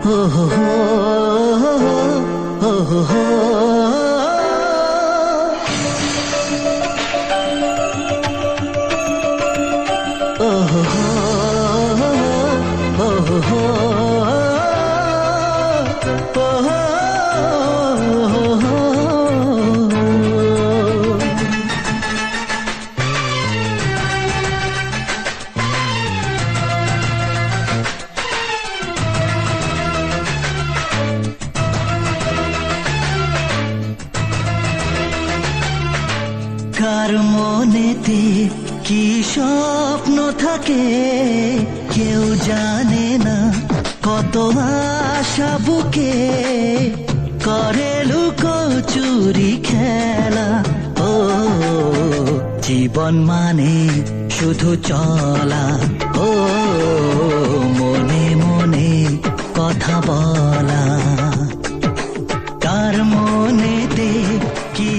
ও হো হো, ও হো হো। ও হো হো, ও হো হো, ও হো হো। কার মনেতে কি স্বপ্ন থাকে কেউ জানে না, কত আশা বুকে করে লুকোচুরি খেলা। ও জীবন মানে শুধু চলা, ও মনে মনে কথা বলা। কার মনেতে কি